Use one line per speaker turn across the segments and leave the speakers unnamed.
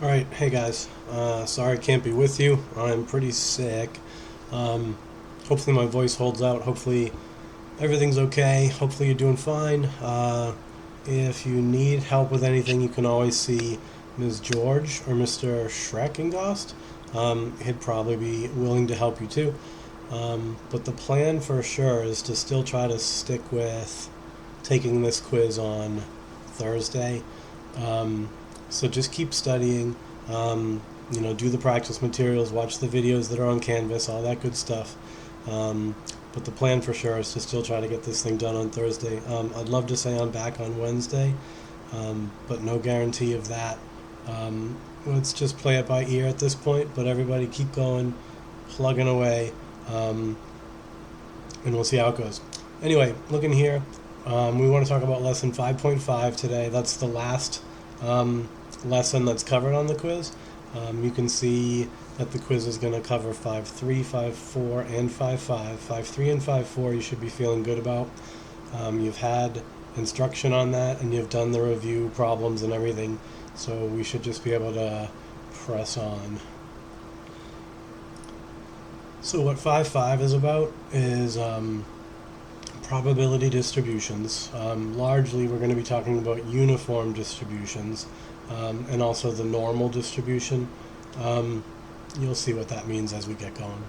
Alright, hey guys. Sorry I can't be with you. I'm pretty sick. Um, Hopefully my voice holds out. Hopefully everything's okay. Hopefully you're doing fine. If you need help with anything, you can always see Ms. George or Mr. Schreckengost. He'd probably be willing to help you too. But the plan for sure is to still try to stick with taking this quiz on Thursday. Um, so just keep studying. Do the practice materials, watch the videos that are on Canvas, all that good stuff. Um, but the plan for sure is to still try to get this thing done on Thursday. I'd love to say I'm back on Wednesday, but no guarantee of that. Let's just play it by ear at this point, but everybody keep going, plugging away, um, and we'll see how it goes. Anyway, looking here, we want to talk about lesson 5.5 today. That's the last lesson that's covered on the quiz. You can see that the quiz is going to cover 5.3, 5.4, and 5.5. 5.3 and 5.4 you should be feeling good about. You've had instruction on that, and you've done the review problems and everything, so we should just be able to press on. So what 5.5 is about is probability distributions. Largely, we're going to be talking about uniform distributions and also the normal distribution. You'll see what that means as we get going.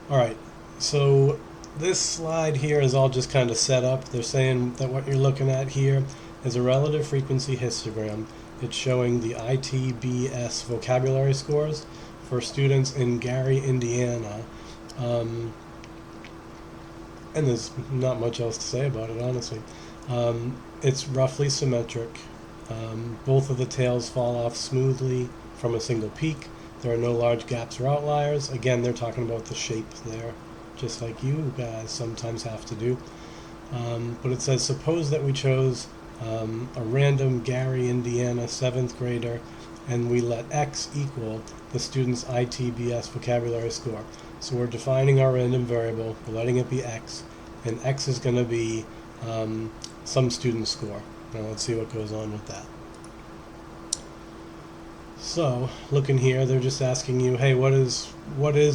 All right, so this slide here is all just kind of set up. They're saying that what you're looking at here is a relative frequency histogram. It's showing the ITBS vocabulary scores for students in Gary, Indiana. And there's not much else to say about it, honestly. It's roughly symmetric. Both of the tails fall off smoothly from a single peak. There are no large gaps or outliers. Again, they're talking about the shape there, just like you guys sometimes have to do. But it says, suppose that we chose a random Gary, Indiana 7th grader, and we let X equal the student's ITBS vocabulary score. So we're defining our random variable, we're letting it be X, and X is going to be some student's score. Now let's see what goes on with that. So, looking here, they're just asking you, hey, what is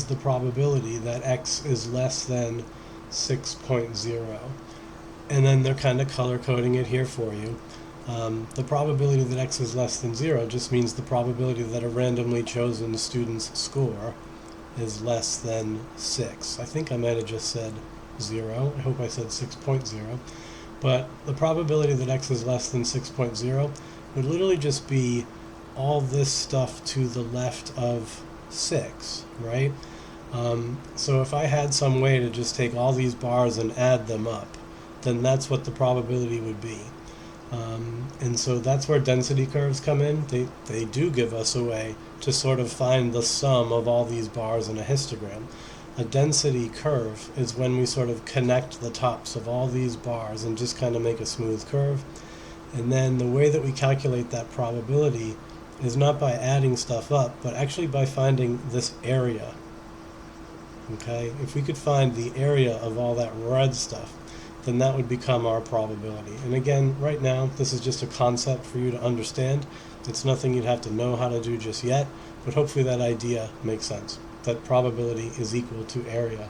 the probability that X is less than 6.0? And then they're kind of color coding it here for you. The probability that X is less than 0 just means the probability that a randomly chosen student's score is less than 6. I think I might have just said 0. I hope I said 6.0. But the probability that X is less than 6.0 would literally just be all this stuff to the left of 6, right? So if I had some way to just take all these bars and add them up, then that's what the probability would be. And so that's where density curves come in. They do give us a way to sort of find the sum of all these bars in a histogram. A density curve is when we sort of connect the tops of all these bars and just kind of make a smooth curve. And then the way that we calculate that probability is not by adding stuff up, but actually by finding this area. Okay? If we could find the area of all that red stuff, then that would become our probability. And again, right now, this is just a concept for you to understand. It's nothing you'd have to know how to do just yet, but hopefully that idea makes sense, that probability is equal to area.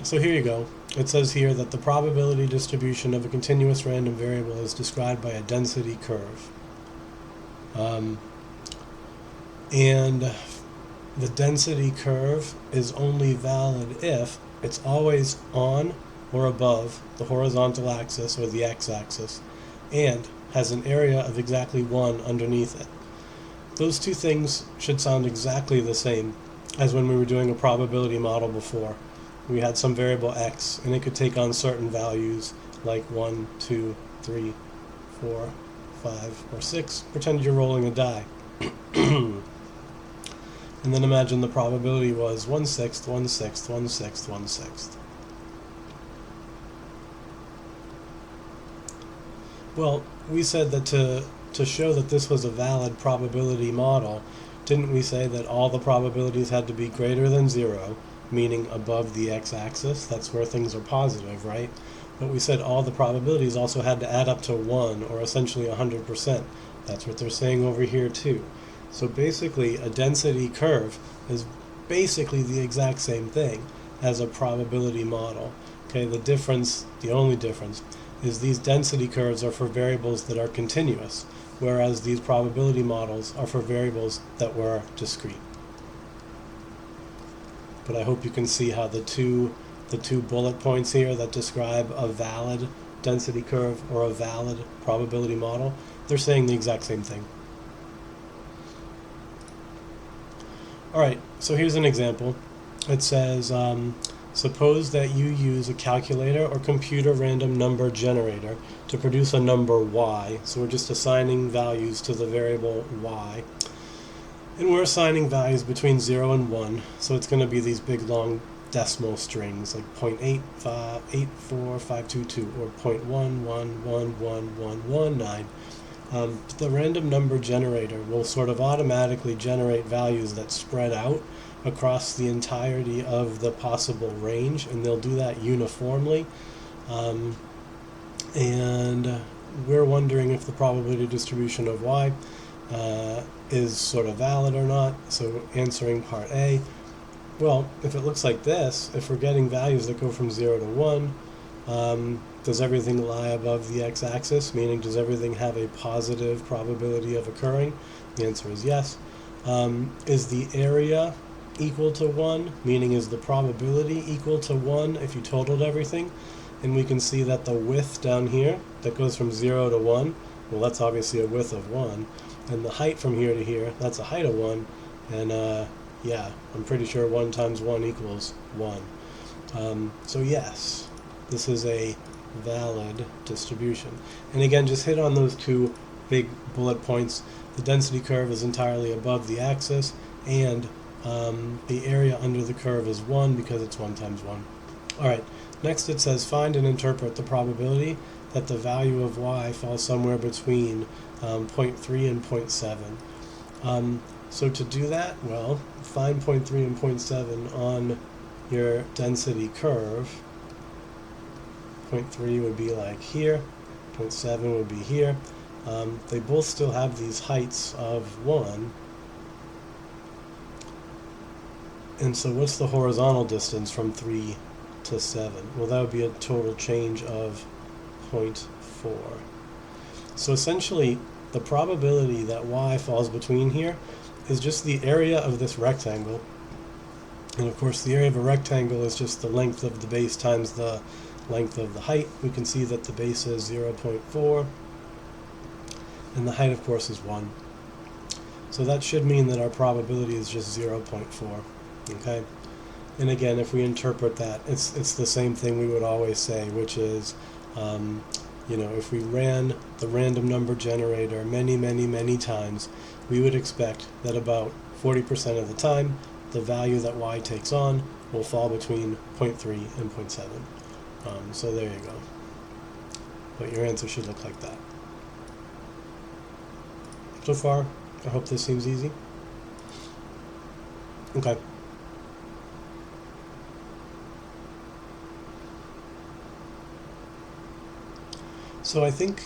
So here you go. It says here that the probability distribution of a continuous random variable is described by a density curve. And the density curve is only valid if it's always on or above the horizontal axis or the x-axis and has an area of exactly 1 underneath it. Those two things should sound exactly the same as when we were doing a probability model before. We had some variable x and it could take on certain values like 1, 2, 3, 4, 5, or 6. Pretend you're rolling a die. And then imagine the probability was 1/6, 1/6, 1/6, 1/6. Well, we said that to show that this was a valid probability model, didn't we say that all the probabilities had to be greater than 0, meaning above the x-axis? That's where things are positive, right? but we said all the probabilities also had to add up to 1, or essentially 100%. That's what they're saying over here too. So basically, a density curve is basically the exact same thing as a probability model. Okay, the only difference, is these density curves are for variables that are continuous, whereas these probability models are for variables that were discrete. But I hope you can see how the two bullet points here that describe a valid density curve or a valid probability model, they're saying the exact same thing. Alright, so here's an example. It says, suppose that you use a calculator or computer random number generator to produce a number y. So we're just assigning values to the variable y. And we're assigning values between 0 and 1. So it's going to be these big long decimal strings like 0.84522 or 0.1111119. The random number generator will sort of automatically generate values that spread out across the entirety of the possible range, and they'll do that uniformly. And we're wondering if the probability distribution of y is sort of valid or not. So answering part A, well, if it looks like this, if we're getting values that go from 0 to 1, does everything lie above the x-axis? Meaning, does everything have a positive probability of occurring? The answer is yes. Is the area equal to 1? Meaning, is the probability equal to 1 if you totaled everything? And we can see that the width down here, that goes from 0 to 1, well, that's obviously a width of 1. And the height from here to here, that's a height of 1. And yeah, I'm pretty sure 1 times 1 equals 1. So yes, this is a valid distribution. And again, just hit on those two big bullet points. The density curve is entirely above the axis, and the area under the curve is 1 because it's 1 times 1. Alright, next it says find and interpret the probability that the value of y falls somewhere between 0.3 and 0.7. So to do that, well, find 0.3 and 0.7 on your density curve. 0.3 would be like here, 0.7 would be here. They both still have these heights of 1. And so what's the horizontal distance from 3 to 7? Well, that would be a total change of 0.4. So essentially, the probability that y falls between here is just the area of this rectangle. And of course, the area of a rectangle is just the length of the base times the length of the height. We can see that the base is 0.4, and the height, of course, is 1. So that should mean that our probability is just 0.4. Okay? And again, if we interpret that, it's the same thing we would always say, which is, if we ran the random number generator many times, we would expect that about 40% of the time, the value that y takes on will fall between 0.3 and 0.7. So there you go. But your answer should look like that. So far, I hope this seems easy. Okay. So I think,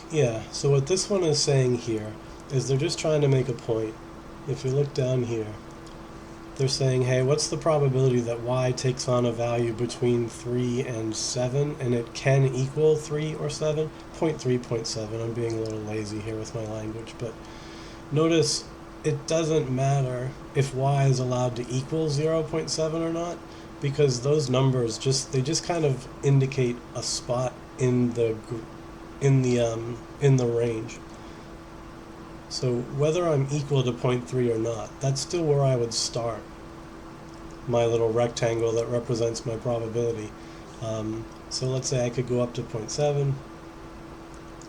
so what this one is saying here is they're just trying to make a point. If you look down here, they're saying, hey, what's the probability that y takes on a value between 3 and 7, and it can equal 3 or 7? 0.3, 0.7. I'm being a little lazy here with my language, but notice it doesn't matter if y is allowed to equal 0.7 or not, because those numbers they just kind of indicate a spot in the range. So whether I'm equal to 0.3 or not, that's still where I would start my little rectangle that represents my probability. So let's say I could go up to 0.7.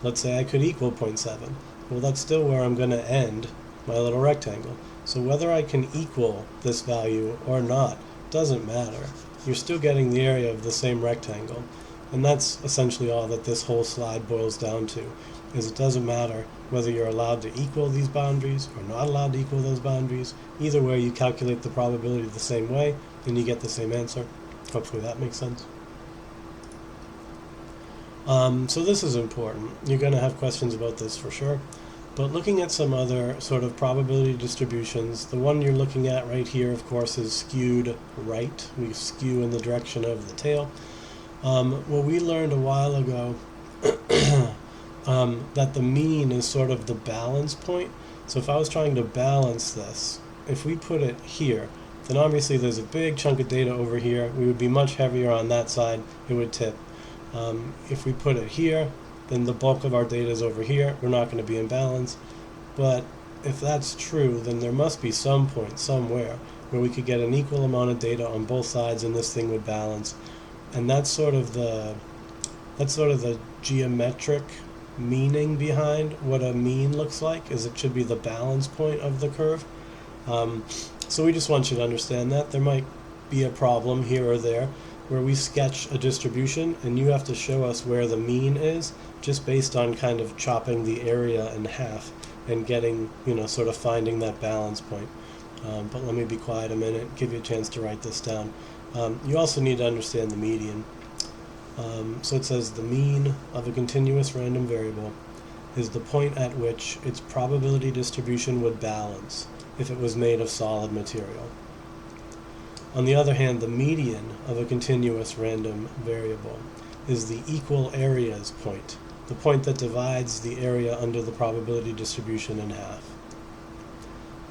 Let's say I could equal 0.7. Well, that's still where I'm going to end my little rectangle. So whether I can equal this value or not doesn't matter. You're still getting the area of the same rectangle. And that's essentially all that this whole slide boils down to, is it doesn't matter whether you're allowed to equal these boundaries or not allowed to equal those boundaries. Either way, you calculate the probability the same way, and you get the same answer. Hopefully that makes sense. So this is important. You're going to have questions about this for sure. But looking at some other sort of probability distributions, the one you're looking at right here, of course, is skewed right. We skew in the direction of the tail. Well, we learned a while ago that the mean is sort of the balance point. So if I was trying to balance this, if we put it here, then obviously there's a big chunk of data over here. We would be much heavier on that side. It would tip. If we put it here, then the bulk of our data is over here. We're not going to be in balance. But if that's true, then there must be some point somewhere where we could get an equal amount of data on both sides and this thing would balance. And that's sort of the geometric meaning behind what a mean looks like, is it should be the balance point of the curve. So we just want you to understand that. There might be a problem here or there where we sketch a distribution and you have to show us where the mean is just based on kind of chopping the area in half and getting, sort of finding that balance point. But let me be quiet a minute, give you a chance to write this down. You also need to understand the median. So it says the mean of a continuous random variable is the point at which its probability distribution would balance if it was made of solid material. On the other hand, the median of a continuous random variable is the equal areas point, the point that divides the area under the probability distribution in half.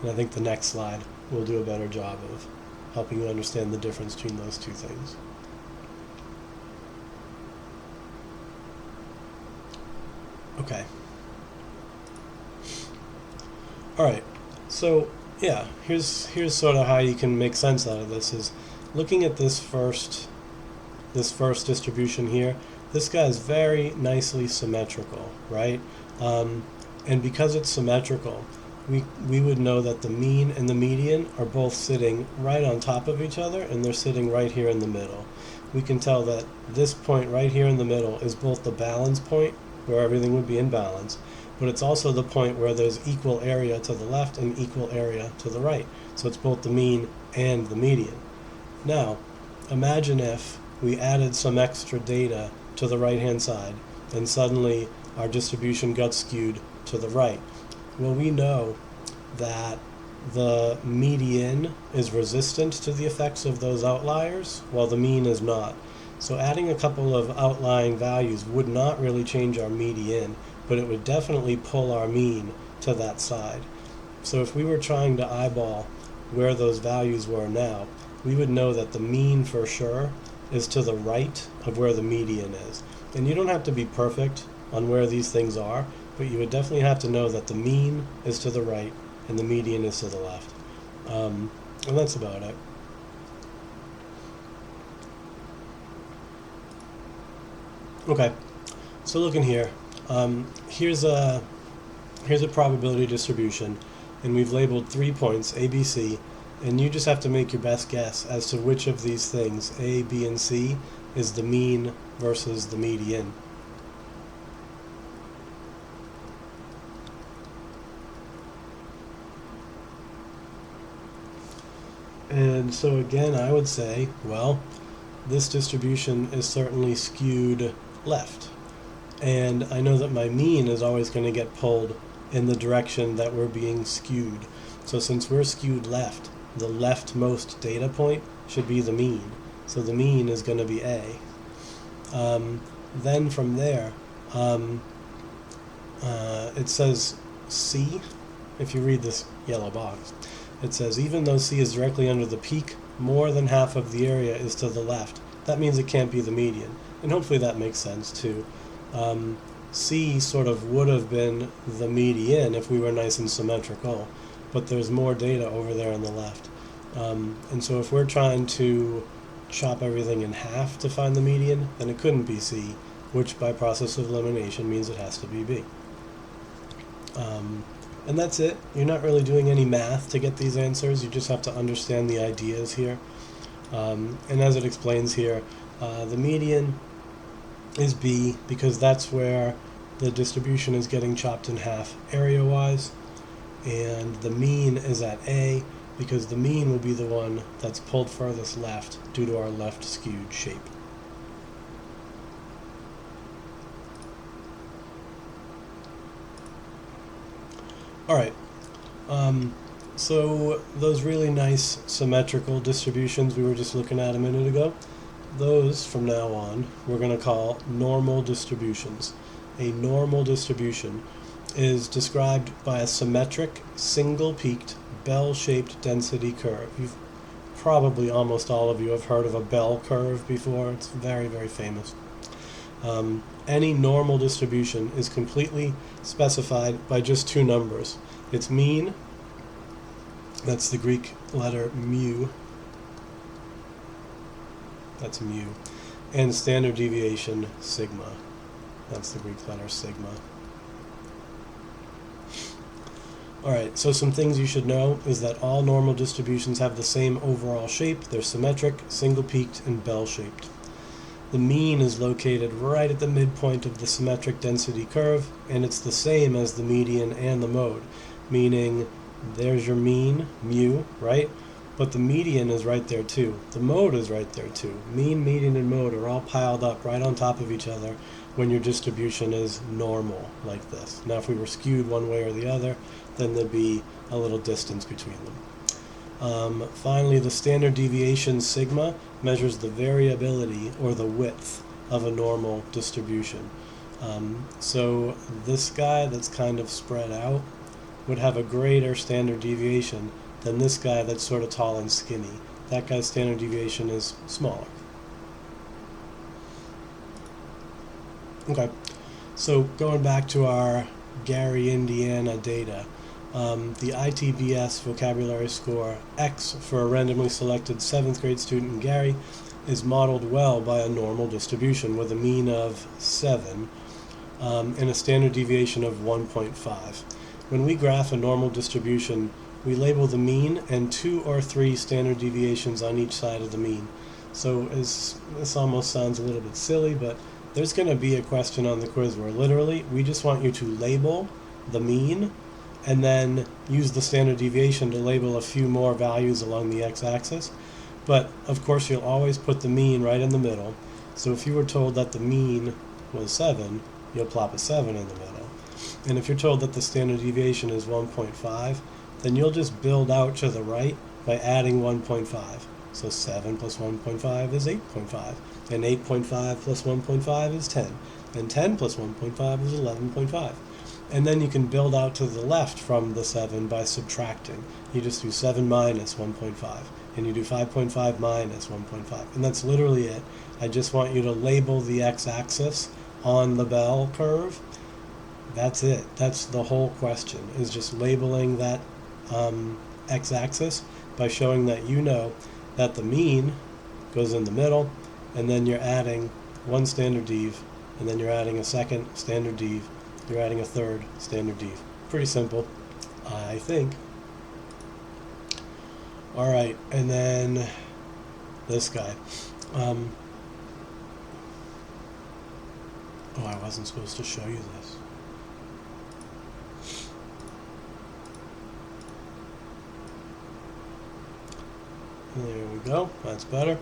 And I think the next slide will do a better job of helping you understand the difference between those two things. Okay. All right. So yeah, here's sort of how you can make sense out of this. Is looking at this first distribution here. This guy is very nicely symmetrical, right? And because it's symmetrical, we would know that the mean and the median are both sitting right on top of each other, and they're sitting right here in the middle. We can tell that this point right here in the middle is both the balance point, where everything would be in balance, but it's also the point where there's equal area to the left and equal area to the right. So it's both the mean and the median. Now, imagine if we added some extra data to the right-hand side, and suddenly our distribution got skewed to the right. Well, we know that the median is resistant to the effects of those outliers, while the mean is not. So adding a couple of outlying values would not really change our median, but it would definitely pull our mean to that side. So if we were trying to eyeball where those values were now, we would know that the mean for sure is to the right of where the median is. And you don't have to be perfect on where these things are, but you would definitely have to know that the mean is to the right and the median is to the left. And that's about it. Okay, so looking here, here's a probability distribution, and we've labeled 3 points, A, B, C, and you just have to make your best guess as to which of these things, A, B, and C, is the mean versus the median. And so again, I would say, well, this distribution is certainly skewed left. And I know that my mean is always going to get pulled in the direction that we're being skewed. So since we're skewed left, the leftmost data point should be the mean. So the mean is going to be A. Then from there, it says C. If you read this yellow box, it says even though C is directly under the peak, more than half of the area is to the left. That means it can't be the median. And hopefully that makes sense too. C sort of would have been the median if we were nice and symmetrical, but there's more data over there on the left. And so if we're trying to chop everything in half to find the median, then it couldn't be C, which by process of elimination means it has to be B. And that's it. You're not really doing any math to get these answers. You just have to understand the ideas here. And as it explains here, the median is B because that's where the distribution is getting chopped in half area-wise. And the mean is at A because the mean will be the one that's pulled furthest left due to our left skewed shape. All right. So those really nice symmetrical distributions we were just looking at a minute ago, those from now on we're going to call normal distributions. A normal distribution is described by a symmetric, single-peaked, bell-shaped density curve. You've probably, almost all of you have heard of a bell curve before. It's very, very famous. Any normal distribution is completely specified by just two numbers. Its mean, that's the Greek letter mu, that's mu, and standard deviation, sigma, that's the Greek letter sigma. Alright, so some things you should know is that all normal distributions have the same overall shape. They're symmetric, single-peaked, and bell-shaped. The mean is located right at the midpoint of the symmetric density curve, and it's the same as the median and the mode, meaning there's your mean, mu, right? But the median is right there too. The mode is right there too. Mean, median, and mode are all piled up right on top of each other when your distribution is normal, like this. Now if we were skewed one way or the other, then there'd be a little distance between them. Finally, the standard deviation, sigma, measures the variability or the width of a normal distribution. So this guy that's kind of spread out would have a greater standard deviation than this guy that's sort of tall and skinny. That guy's standard deviation is smaller. Okay, so going back to our Gary, Indiana data, the ITBS vocabulary score X for a randomly selected 7th grade student in Gary is modeled well by a normal distribution with a mean of 7 and a standard deviation of 1.5. When we graph a normal distribution, we label the mean and 2 or 3 standard deviations on each side of the mean. So this almost sounds a little bit silly, but there's going to be a question on the quiz where literally we just want you to label the mean and then use the standard deviation to label a few more values along the x-axis. But of course you'll always put the mean right in the middle. So if you were told that the mean was 7, you'll plop a 7 in the middle. And if you're told that the standard deviation is 1.5, then you'll just build out to the right by adding 1.5. So 7 plus 1.5 is 8.5. And 8.5 plus 1.5 is 10. And 10 plus 1.5 is 11.5. And then you can build out to the left from the 7 by subtracting. You just do 7 minus 1.5. And you do 5.5 minus 1.5. And that's literally it. I just want you to label the x-axis on the bell curve. That's it. That's the whole question, is just labeling that x-axis by showing that you know that the mean goes in the middle, and then you're adding one standard dev, and then you're adding a second standard dev, you're adding a third standard dev. Pretty simple, I think. Alright, and then this guy. Oh, I wasn't supposed to show you this. There we go, that's better.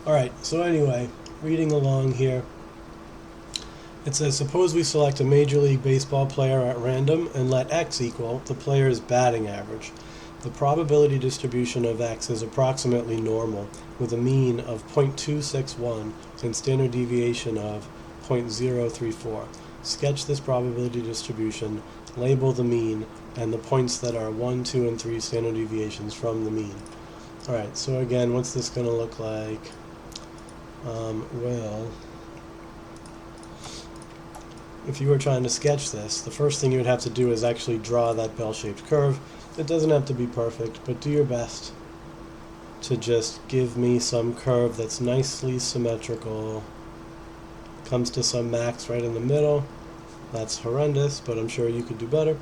Alright, so anyway, reading along here. It says, suppose we select a Major League Baseball player at random and let X equal the player's batting average. The probability distribution of X is approximately normal, with a mean of 0.261 and standard deviation of 0.034. Sketch this probability distribution, label the mean, and the points that are 1, 2, and 3 standard deviations from the mean. Alright, so again, what's this going to look like? Well, if you were trying to sketch this, the first thing you would have to do is actually draw that bell-shaped curve. It doesn't have to be perfect, but do your best to just give me some curve that's nicely symmetrical, comes to some max right in the middle. That's horrendous, but I'm sure you could do better.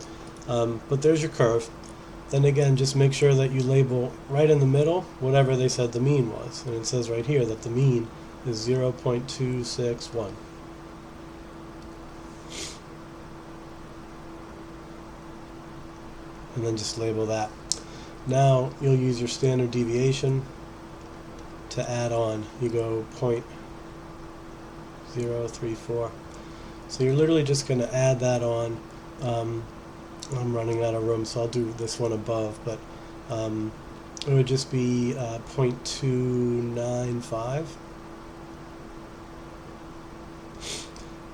But there's your curve. Then again, just make sure that you label right in the middle whatever they said the mean was. And it says right here that the mean is 0.261. And then just label that. Now you'll use your standard deviation to add on. You go 0.034. So you're literally just going to add that on I'm running out of room, so I'll do this one above, but it would just be 0.295.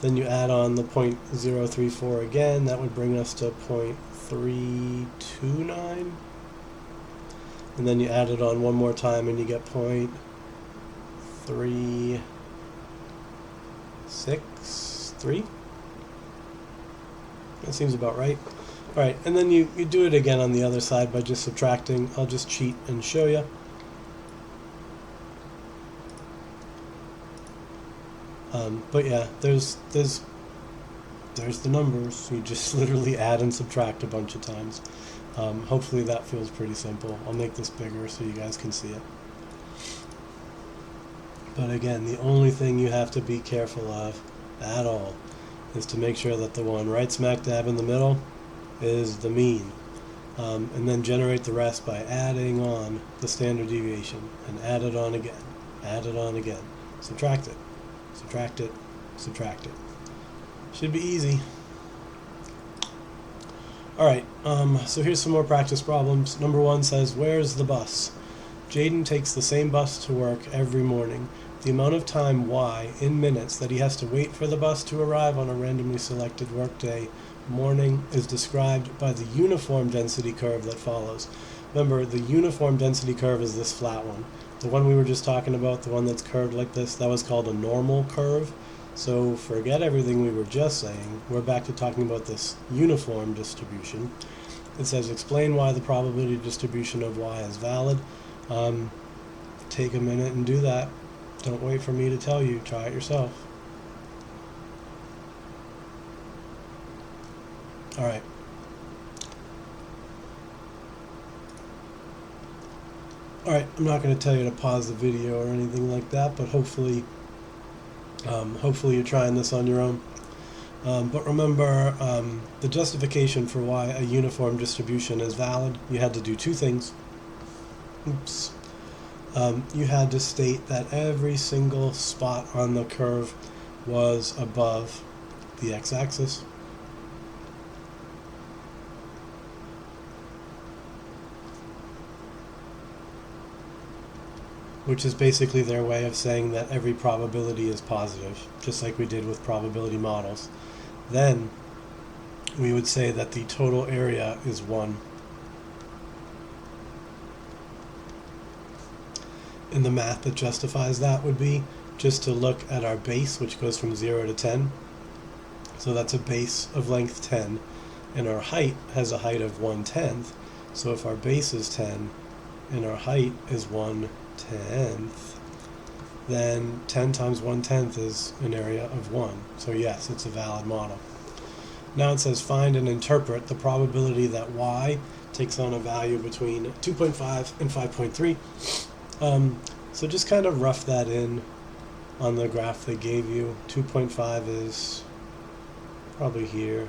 Then you add on the 0.034 again, that would bring us to 0.329. And then you add it on one more time and you get 0.363. That seems about right. Alright, and then you do it again on the other side by just subtracting. I'll just cheat and show you. But yeah, there's the numbers. You just literally add and subtract a bunch of times. Hopefully that feels pretty simple. I'll make this bigger so you guys can see it. But again, the only thing you have to be careful of at all is to make sure that the one right smack dab in the middle is the mean. And then generate the rest by adding on the standard deviation and add it on again, add it on again, subtract it, subtract it, subtract it. Should be easy. Alright, so here's some more practice problems. Number 1 says, where's the bus? Jaden takes the same bus to work every morning. The amount of time y in minutes that he has to wait for the bus to arrive on a randomly selected workday morning is described by the uniform density curve that follows. Remember, the uniform density curve is this flat one. The one we were just talking about, the one that's curved like this, that was called a normal curve. So forget everything we were just saying. We're back to talking about this uniform distribution. It says, explain why the probability distribution of y is valid. Take a minute and do that. Don't wait for me to tell you. Try it yourself. Alright. Alright, I'm not going to tell you to pause the video or anything like that, but hopefully you're trying this on your own. But remember, the justification for why a uniform distribution is valid, you had to do two things. Oops. You had to state that every single spot on the curve was above the x-axis. Which is basically their way of saying that every probability is positive, just like we did with probability models. Then we would say that the total area is 1. And the math that justifies that would be just to look at our base, which goes from 0 to 10. So that's a base of length 10, and our height has a height of 1/10. So if our base is 10 and our height is 1/10, then 10 times 1/10 is an area of 1. So yes, it's a valid model. Now it says find and interpret the probability that y takes on a value between 2.5 and 5.3. So just kind of rough that in on the graph they gave you. 2.5 is probably here,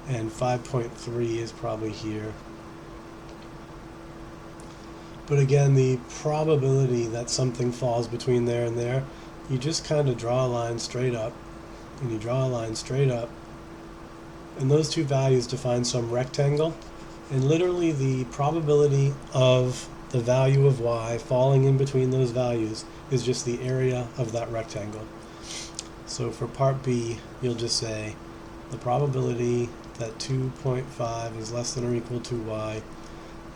and 5.3 is probably here. But again, the probability that something falls between there and there, you just kind of draw a line straight up, and you draw a line straight up, and those two values define some rectangle, and literally the probability of the value of y falling in between those values is just the area of that rectangle. So for part B, you'll just say the probability that 2.5 is less than or equal to y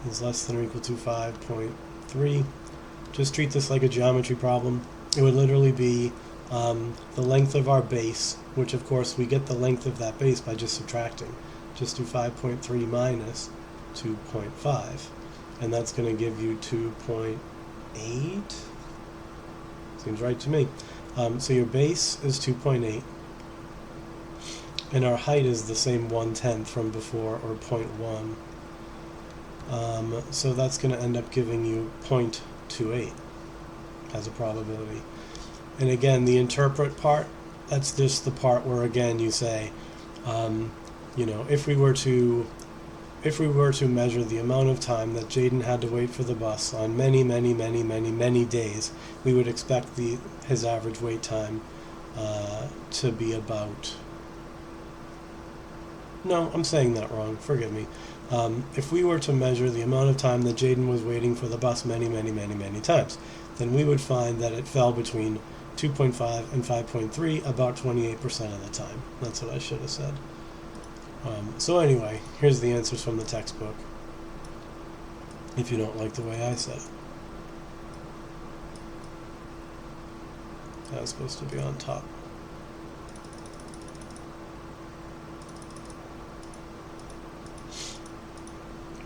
is less than or equal to 5.3. Just treat this like a geometry problem. It would literally be the length of our base, which of course we get the length of that base by just subtracting. Just do 5.3 minus 2.5, and that's going to give you 2.8. Seems right to me. So your base is 2.8, and our height is the same 1/10 from before, or 0.1. So that's going to end up giving you 0.28 as a probability. And again, the interpret part, that's just the part where again you say, you know, if we were to measure the amount of time that Jaden had to wait for the bus on many days, we would expect his average wait time to be about No, I'm saying that wrong. Forgive me. If we were to measure the amount of time that Jaden was waiting for the bus many, many, many, many times, then we would find that it fell between 2.5 and 5.3 about 28% of the time. That's what I should have said. So anyway, here's the answers from the textbook, if you don't like the way I said it. That was supposed to be on top.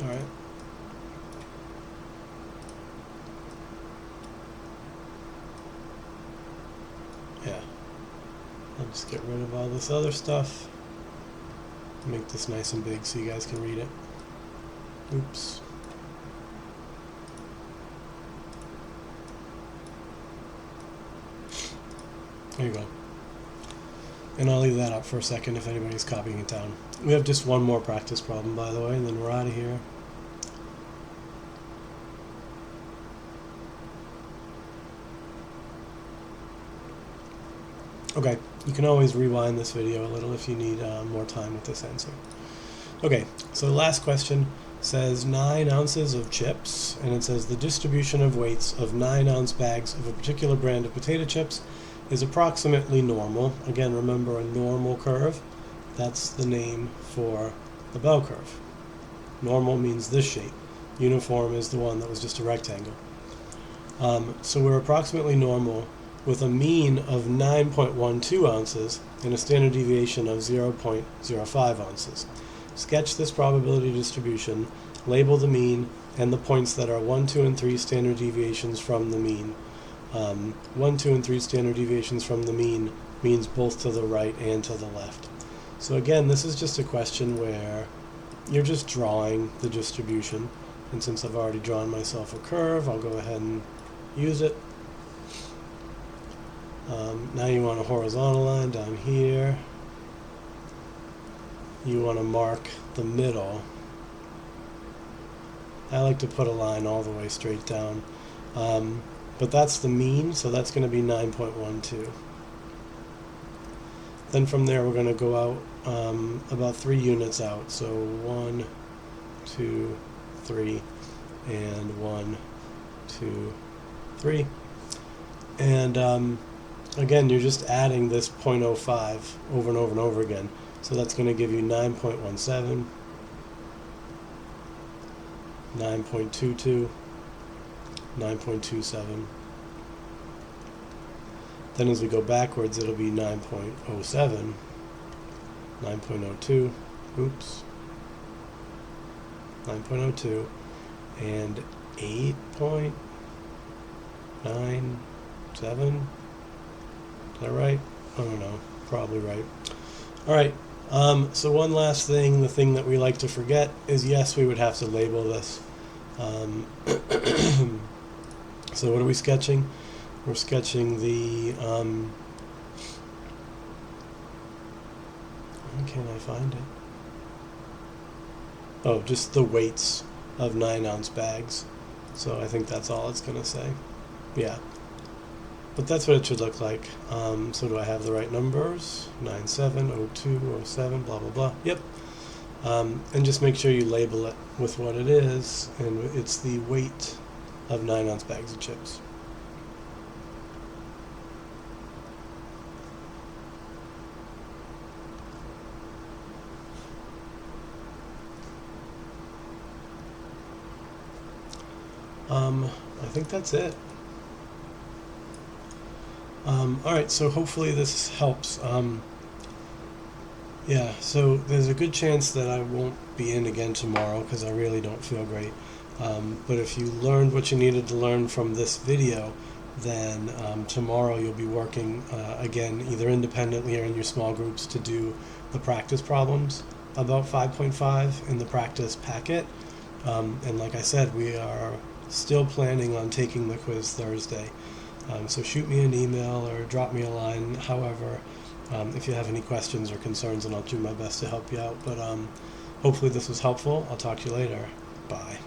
All right. Yeah. I'll just get rid of all this other stuff. Make this nice and big so you guys can read it. Oops. There you go. And I'll leave that up for a second if anybody's copying it down. We have just one more practice problem, by the way, and then we're out of here. Okay, you can always rewind this video a little if you need more time with this answer. Okay, so the last question says 9 ounces of chips, and it says the distribution of weights of 9-ounce bags of a particular brand of potato chips is approximately normal. Again, remember a normal curve, that's the name for the bell curve. Normal means this shape. Uniform is the one that was just a rectangle. So we're approximately normal with a mean of 9.12 ounces and a standard deviation of 0.05 ounces. Sketch this probability distribution, label the mean, and the points that are 1, 2, and 3 standard deviations from the mean. 1, 2, and 3 standard deviations from the mean means both to the right and to the left. So again, this is just a question where you're just drawing the distribution. And since I've already drawn myself a curve, I'll go ahead and use it. Now you want a horizontal line down here. You want to mark the middle. I like to put a line all the way straight down. But that's the mean, so that's going to be 9.12. Then from there we're going to go out about 3 units out. So 1, 2, 3, and 1, 2, 3. And again, you're just adding this 0.05 over and over and over again. So that's going to give you 9.17, 9.22, 9.27. Then as we go backwards, it'll be 9.07, 9.02, oops, 9.02, and 8.97. Is that right? I don't know. Probably right. All right. So one last thing, the thing that we like to forget is, yes, we would have to label this. So what are we sketching? We're sketching the, where can I find it? Oh, just the weights of 9-ounce bags. So I think that's all it's going to say. Yeah. But that's what it should look like. So do I have the right numbers? 97, 02, 07, blah, blah, blah. Yep. And just make sure you label it with what it is, and it's the weight of 9-ounce bags of chips. I think that's it. Alright, so hopefully this helps. Yeah, so there's a good chance that I won't be in again tomorrow because I really don't feel great. But if you learned what you needed to learn from this video, then tomorrow you'll be working again, either independently or in your small groups, to do the practice problems about 5.5 in the practice packet. And like I said, we are still planning on taking the quiz Thursday. So shoot me an email or drop me a line, however, if you have any questions or concerns, and I'll do my best to help you out. But hopefully this was helpful. I'll talk to you later. Bye.